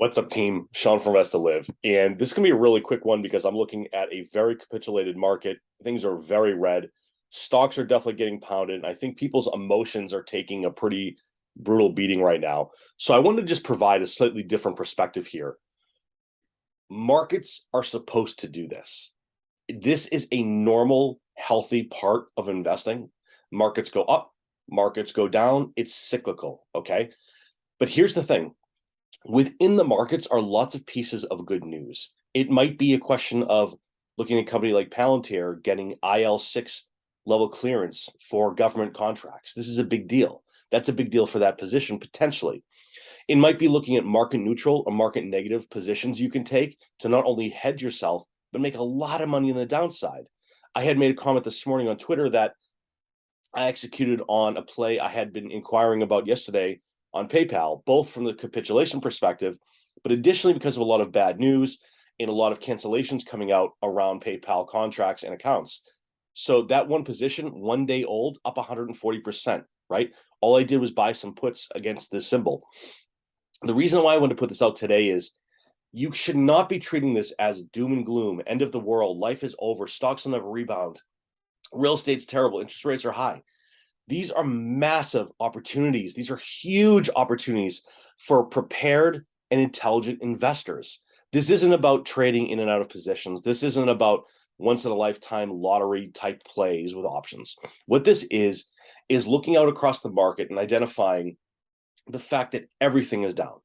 What's up, team? Sean from Rest to Live. And this is going to be a really quick one because I'm looking at a very capitulated market. Things are very red. Stocks are definitely getting pounded. And I think people's emotions are taking a pretty brutal beating right now. So I wanted to just provide a slightly different perspective here. Markets are supposed to do this. This is a normal, healthy part of investing. Markets go up, markets go down. It's cyclical, okay? But here's the thing. Within the markets are lots of pieces of good news. It might be a question of looking at a company like Palantir getting IL6 level clearance for government contracts. This is a big deal. That's a big deal for that position, potentially. It might be looking at market neutral or market negative positions you can take to not only hedge yourself, but make a lot of money on the downside. I had made a comment this morning on Twitter that I executed on a play I had been inquiring about yesterday on PayPal, both from the capitulation perspective, but additionally because of a lot of bad news and a lot of cancellations coming out around PayPal contracts and accounts. So that one position, 1 day old, up 140%, right? All I did was buy some puts against the symbol. The reason why I wanted to put this out today is you should not be treating this as doom and gloom, end of the world, life is over, stocks will never rebound, real estate's terrible, interest rates are high. These are massive opportunities. These are huge opportunities for prepared and intelligent investors. This isn't about trading in and out of positions. This isn't about once in a lifetime lottery type plays with options. What this is looking out across the market and identifying the fact that everything is down,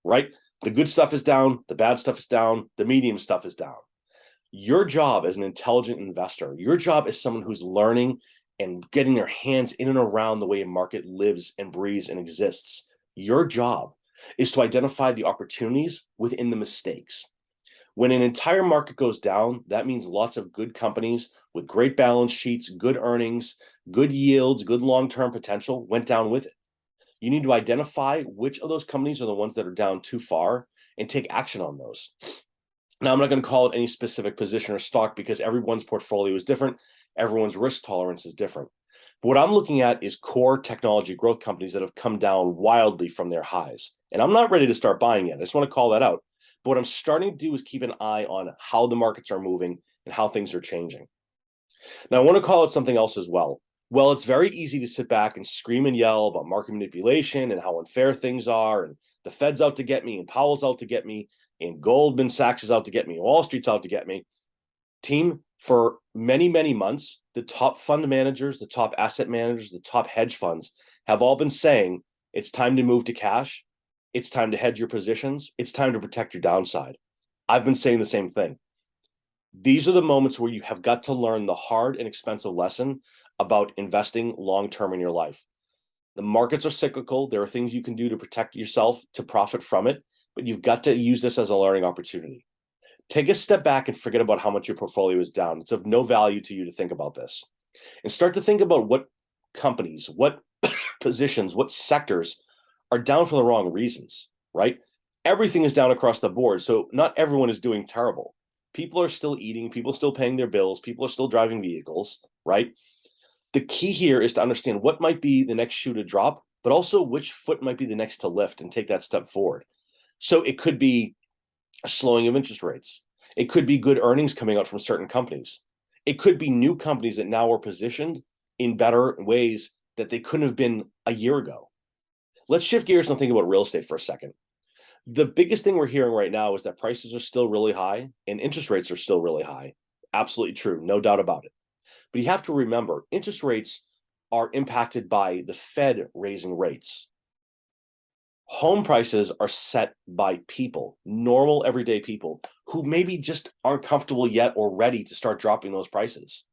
right? The good stuff is down, the bad stuff is down, the medium stuff is down. Your job as an intelligent investor, your job as someone who's learning and getting their hands in and around the way a market lives and breathes and exists, your job is to identify the opportunities within the mistakes. When an entire market goes down, that means lots of good companies with great balance sheets, good earnings, good yields, good long-term potential went down with it. You need to identify which of those companies are the ones that are down too far and take action on those. Now, I'm not going to call it any specific position or stock because everyone's portfolio is different. Everyone's risk tolerance is different. But what I'm looking at is core technology growth companies that have come down wildly from their highs. And I'm not ready to start buying yet. I just want to call that out. But what I'm starting to do is keep an eye on how the markets are moving and how things are changing. Now, I want to call it something else as well. Well, it's very easy to sit back and scream and yell about market manipulation and how unfair things are, and the Fed's out to get me, and Powell's out to get me, and Goldman Sachs is out to get me, Wall Street's out to get me. Team, for many, many months, the top fund managers, the top asset managers, the top hedge funds have all been saying it's time to move to cash. It's time to hedge your positions. It's time to protect your downside. I've been saying the same thing. These are the moments where you have got to learn the hard and expensive lesson about investing long-term in your life. The markets are cyclical. There are things you can do to protect yourself, to profit from it, but you've got to use this as a learning opportunity. Take a step back and forget about how much your portfolio is down. It's of no value to you to think about this. And start to think about what companies, what positions, what sectors are down for the wrong reasons, right? Everything is down across the board. So not everyone is doing terrible. People are still eating, people are still paying their bills, people are still driving vehicles, right? The key here is to understand what might be the next shoe to drop, but also which foot might be the next to lift and take that step forward. So it could be a slowing of interest rates. It could be good earnings coming out from certain companies. It could be new companies that now are positioned in better ways that they couldn't have been a year ago. Let's shift gears and think about real estate for a second. The biggest thing we're hearing right now is that prices are still really high and interest rates are still really high. Absolutely true, no doubt about it. But you have to remember, interest rates are impacted by the Fed raising rates. Home prices are set by people, normal everyday people who maybe just aren't comfortable yet or ready to start dropping those prices.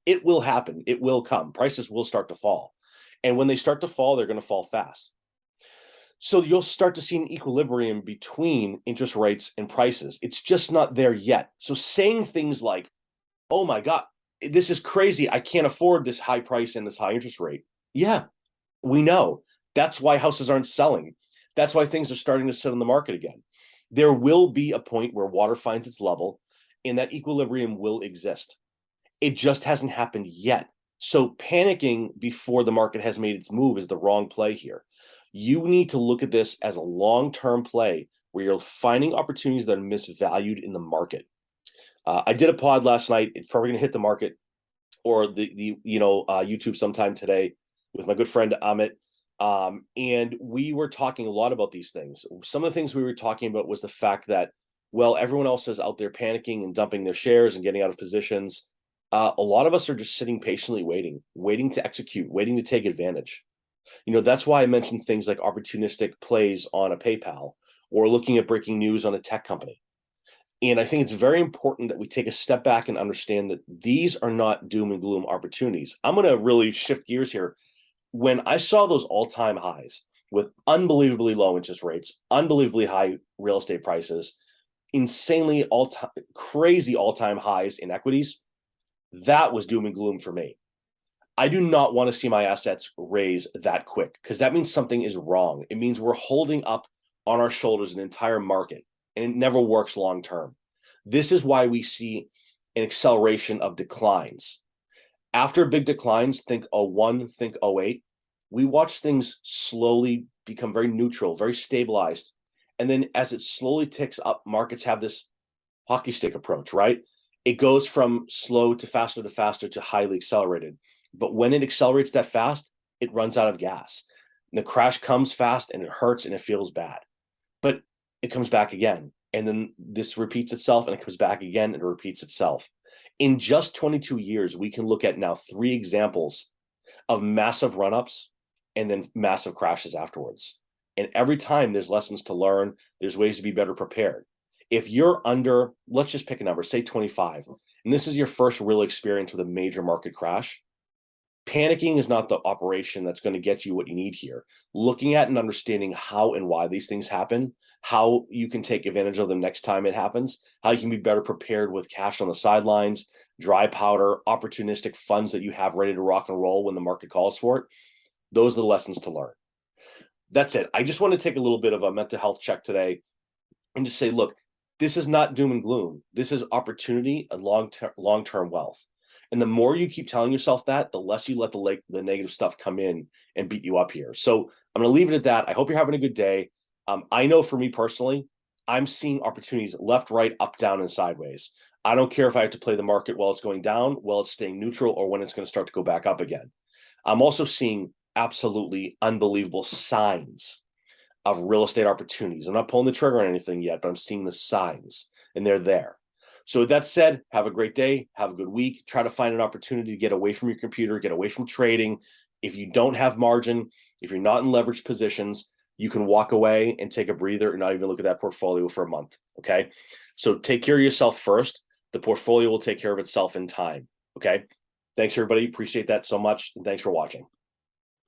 It will happen. It will come. Prices will start to fall. And when they start to fall, they're going to fall fast. So you'll start to see an equilibrium between interest rates and prices. It's just not there yet. So saying things like, oh my God, this is crazy. I can't afford this high price and this high interest rate. Yeah, we know. That's why houses aren't selling. That's why things are starting to sit on the market again. There will be a point where water finds its level and that equilibrium will exist. It just hasn't happened yet. So panicking before the market has made its move is the wrong play here. You need to look at this as a long-term play where you're finding opportunities that are misvalued in the market. I did a pod last night. It's probably going to hit the market or the YouTube sometime today with my good friend Amit. And we were talking a lot about these things. Some of the things we were talking about was the fact that, well, everyone else is out there panicking and dumping their shares and getting out of positions. A lot of us are just sitting patiently waiting to execute, waiting to take advantage. That's why I mentioned things like opportunistic plays on a PayPal or looking at breaking news on a tech company. And I think it's very important that we take a step back and understand that these are not doom and gloom opportunities. I'm going to really shift gears here. When I saw those all-time highs with unbelievably low interest rates, unbelievably high real estate prices, insanely crazy all-time highs in equities, that was doom and gloom for me. I do not want to see my assets raise that quick because that means something is wrong. It means we're holding up on our shoulders an entire market, and it never works long term. This is why we see an acceleration of declines. After big declines, think 01, think 08, we watch things slowly become very neutral, very stabilized. And then as it slowly ticks up, markets have this hockey stick approach, right? It goes from slow to faster to highly accelerated. But when it accelerates that fast, it runs out of gas. And the crash comes fast and it hurts and it feels bad. But it comes back again. And then this repeats itself and it comes back again and it repeats itself. In just 22 years, we can look at now 3 examples of massive run-ups and then massive crashes afterwards. And every time there's lessons to learn, there's ways to be better prepared. If you're under, let's just pick a number, say 25, and this is your first real experience with a major market crash, panicking is not the operation that's going to get you what you need here. Looking at and understanding how and why these things happen, how you can take advantage of them next time it happens, how you can be better prepared with cash on the sidelines, dry powder, opportunistic funds that you have ready to rock and roll when the market calls for it. Those are the lessons to learn. That's it. I just want to take a little bit of a mental health check today and just say, look, this is not doom and gloom. This is opportunity and long-term wealth. And the more you keep telling yourself that, the less you let the negative stuff come in and beat you up here. So I'm going to leave it at that. I hope you're having a good day. I know for me personally, I'm seeing opportunities left, right, up, down, and sideways. I don't care if I have to play the market while it's going down, while it's staying neutral, or when it's going to start to go back up again. I'm also seeing absolutely unbelievable signs of real estate opportunities. I'm not pulling the trigger on anything yet, but I'm seeing the signs, and they're there. So with that said, have a great day, have a good week, try to find an opportunity to get away from your computer, get away from trading. If you don't have margin, if you're not in leveraged positions, you can walk away and take a breather and not even look at that portfolio for a month, okay? So take care of yourself first. The portfolio will take care of itself in time, okay? Thanks, everybody. Appreciate that so much, and thanks for watching.